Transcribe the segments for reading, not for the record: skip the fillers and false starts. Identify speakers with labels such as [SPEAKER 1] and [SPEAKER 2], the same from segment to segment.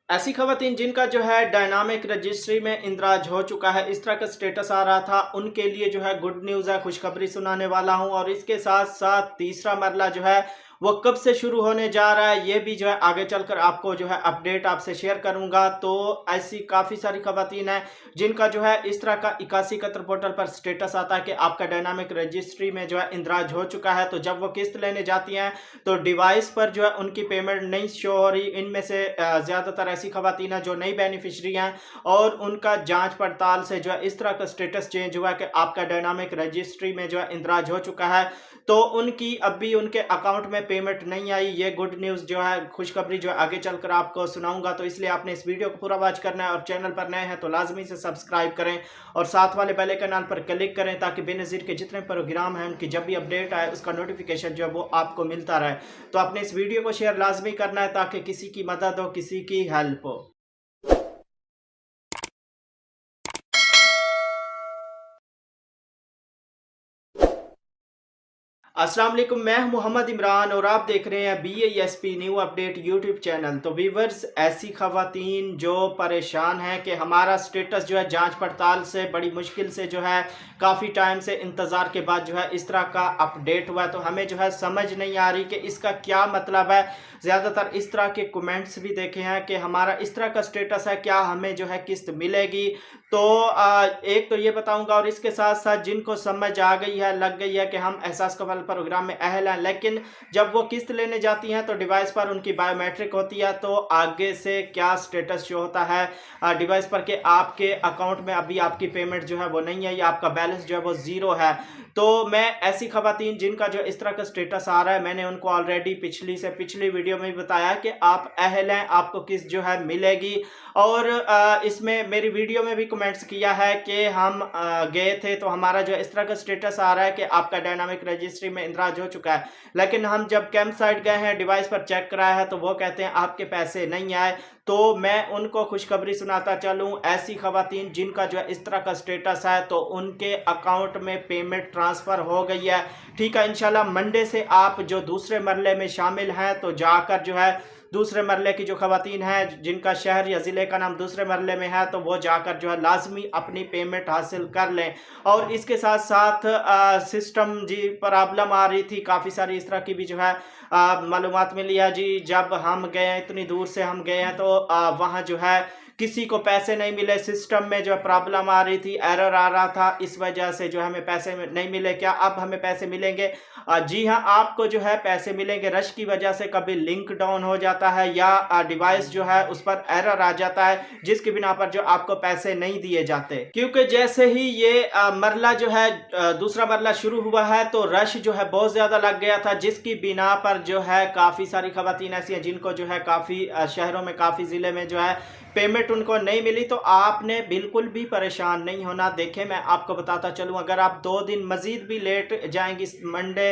[SPEAKER 1] ऐसी खवातीन जिनका जो है डायनामिक रजिस्ट्री में इंदराज हो चुका है, इस तरह का स्टेटस आ रहा था, उनके लिए जो है गुड न्यूज़ है, खुशखबरी सुनाने वाला हूं। और इसके साथ-साथ तीसरा मरला जो है वो कब से शुरू होने जा रहा है, ये भी जो है आगे चलकर आपको जो है अपडेट आपसे शेयर करूंगा। तो ऐसी काफ़ी सारी खवातीन हैं जिनका जो है इस तरह का 81 कतर पोर्टल पर स्टेटस आता है कि आपका डायनामिक रजिस्ट्री में जो है इंदराज हो चुका है। तो जब वो किस्त लेने जाती हैं तो डिवाइस पर जो है उनकी पेमेंट नहीं शो हो रही। इनमें से ज़्यादातर ऐसी खवातीन हैं जो नई बेनिफिशरी हैं और उनका जांच पड़ताल से जो है इस तरह का स्टेटस चेंज हुआ है कि आपका डायनामिक रजिस्ट्री में जो है इंदराज हो चुका है। तो उनकी अभी उनके अकाउंट में पेमेंट नहीं आई। ये गुड न्यूज़ जो है, खुशखबरी जो है आगे चलकर आपको सुनाऊंगा। तो इसलिए आपने इस वीडियो को पूरा वॉच करना है और चैनल पर नए हैं तो लाजमी से सब्सक्राइब करें और साथ वाले बेल आइकन पर क्लिक करें ताकि बेनज़ीर के जितने प्रोग्राम हैं उनकी जब भी अपडेट आए उसका नोटिफिकेशन जो है वो आपको मिलता रहे। तो आपने इस वीडियो को शेयर लाजमी करना है ताकि किसी की मदद हो, किसी की हेल्प हो। अस्सलाम वालेकुम, मैं हूं मोहम्मद इमरान और आप देख रहे हैं BASP new update YouTube channel. तो व्यूवर्स, ऐसी खवातीन जो परेशान हैं कि हमारा स्टेटस जो है जांच पड़ताल से बड़ी मुश्किल से जो है काफ़ी टाइम से इंतज़ार के बाद जो है इस तरह का अपडेट हुआ है, तो हमें जो है समझ नहीं आ रही कि इसका क्या मतलब है। ज़्यादातर इस तरह के कमेंट्स भी देखे हैं कि हमारा इस तरह का स्टेटस है, क्या हमें जो है किस्त मिलेगी। तो एक तो ये बताऊंगा और इसके साथ साथ जिनको समझ आ गई है, लग गई है कि हम एहसास कमाल प्रोग्राम में अहल हैं, लेकिन जब वो किस्त लेने जाती हैं तो डिवाइस पर उनकी बायोमेट्रिक होती है, तो आगे से क्या स्टेटस शो होता है डिवाइस पर कि आपके अकाउंट में अभी आपकी पेमेंट जो है वो नहीं है या आपका बैलेंस जो है वो ज़ीरो है। तो मैं ऐसी खवातीन जिनका जो इस तरह का स्टेटस आ रहा है, मैंने उनको ऑलरेडी पिछली वीडियो में भी बताया कि आप अहल हैं, आपको किस्त जो है मिलेगी। और इसमें मेरी वीडियो में भी कमेंट्स किया है कि हम गए थे तो हमारा जो इस तरह का स्टेटस आ रहा है कि आपका डायनामिक रजिस्ट्री में इंदराज हो चुका है, लेकिन हम जब कैंप साइट गए हैं, डिवाइस पर चेक कराया है तो वो कहते हैं आपके पैसे नहीं आए। तो मैं उनको खुशखबरी सुनाता चलूं, ऐसी खवातीन जिनका जो है इस तरह का स्टेटस है तो उनके अकाउंट में पेमेंट ट्रांसफ़र हो गई है। ठीक है, इंशाल्लाह मंडे से आप जो दूसरे मरले में शामिल हैं तो जाकर जो है दूसरे मरले की जो खवातीन हैं जिनका शहर या ज़िले का नाम दूसरे मरले में है तो वो जाकर जो है लाजमी अपनी पेमेंट हासिल कर लें। और इसके साथ साथ सिस्टम जी प्रॉब्लम आ रही थी, काफ़ी सारी इस तरह की भी जो है मालूमात मिली है जी। जब हम गए हैं, इतनी दूर से हम गए हैं तो वहाँ जो है किसी को पैसे नहीं मिले, सिस्टम में जो है प्रॉब्लम आ रही थी, एरर आ रहा था, इस वजह से जो हमें पैसे नहीं मिले। क्या अब हमें पैसे मिलेंगे? जी हाँ, आपको जो है पैसे मिलेंगे। रश की वजह से कभी लिंक डाउन हो जाता है या डिवाइस जो है उस पर एरर आ जाता है, जिसकी बिना पर जो आपको पैसे नहीं दिए जाते। क्योंकि जैसे ही ये मरला जो है दूसरा मरला शुरू हुआ है तो रश जो है बहुत ज़्यादा लग गया था, जिसकी बिना पर जो है काफ़ी सारी खवातीन ऐसी हैं जिनको जो है काफ़ी शहरों में, काफ़ी ज़िले में जो है पेमेंट उनको नहीं मिली। तो आपने बिल्कुल भी परेशान नहीं होना। देखें, मैं आपको बताता चलूं, अगर आप 2 दिन मज़ीद भी लेट जाएंगी, मंडे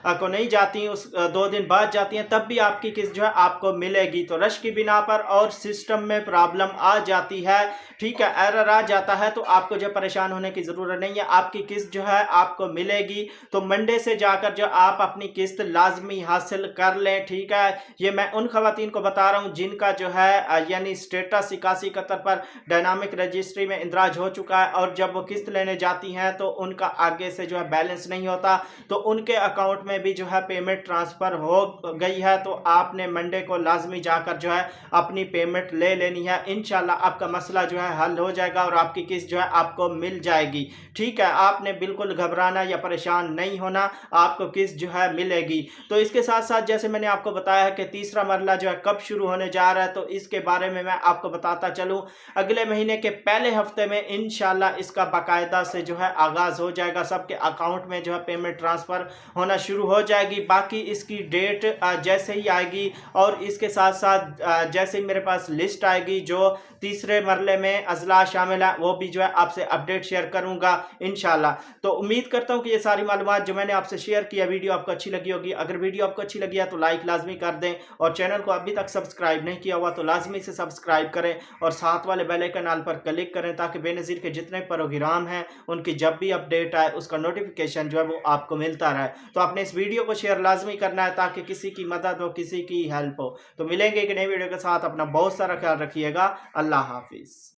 [SPEAKER 1] को नहीं जाती, उस 2 दिन बाद जाती हैं, तब भी आपकी किस्त जो है आपको मिलेगी। तो रश की बिना पर और सिस्टम में प्रॉब्लम आ जाती है, ठीक है, एरर आ जाता है, तो आपको जो परेशान होने की ज़रूरत नहीं है, आपकी किस्त जो है आपको मिलेगी। तो मंडे से जाकर जो आप अपनी किस्त लाजमी हासिल कर लें, ठीक है। ये मैं उन खवातीन को बता रहा हूँ जिनका जो है यानी स्टेटस 81 कतर पर डायनामिक रजिस्ट्री में इंदराज हो चुका है और जब वो किस्त लेने जाती हैं तो उनका आगे से जो है बैलेंस नहीं होता, तो उनके अकाउंट में भी जो है पेमेंट ट्रांसफ़र हो गई है। तो आपने मंडे को लाजमी जाकर जो है अपनी पेमेंट ले लेनी है। इंशाल्लाह आपका मसला जो है हल हो जाएगा और आपकी किस्त जो है आपको मिल जाएगी, ठीक है। आपने बिल्कुल घबराना या परेशान नहीं होना, आपको किस्त जो है मिलेगी। तो इसके साथ साथ जैसे मैंने आपको बताया है कि तीसरा मरला जो है कब शुरू होने जा रहा है, तो इसके बारे में मैं आपको बताता चलूं, अगले महीने के पहले हफ्ते में इंशाल्लाह इसका बाकायदा से जो है आगाज़ हो जाएगा। सबके अकाउंट में जो है पेमेंट ट्रांसफ़र होना शुरू हो जाएगी। बाकी इसकी डेट जैसे ही आएगी और इसके साथ साथ जैसे ही मेरे पास लिस्ट आएगी जो तीसरे मरले में अजला शामिल है, वो भी जो है आपसे अपडेट शेयर करूंगा इंशाल्लाह। तो उम्मीद करता हूं कि ये सारी मालूमात जो मैंने आपसे शेयर किया, वीडियो आपको अच्छी लगी होगी। अगर वीडियो आपको अच्छी लगी है तो लाइक लाजमी कर दें और चैनल को अभी तक सब्सक्राइब नहीं किया हुआ तो लाजमी से सब्सक्राइब करें और साथ वाले बेल आइकन पर क्लिक करें ताकि बेनज़ीर के जितने प्रोग्राम हैं उनकी जब भी अपडेट आए उसका नोटिफिकेशन जो है वो आपको मिलता रहे। तो आपने इस वीडियो को शेयर लाजमी करना है ताकि किसी की मदद हो, किसी की हेल्प हो। तो मिलेंगे एक नई वीडियो के साथ, अपना बहुत सारा ख्याल रखिएगा। अल्लाह हाफिज़।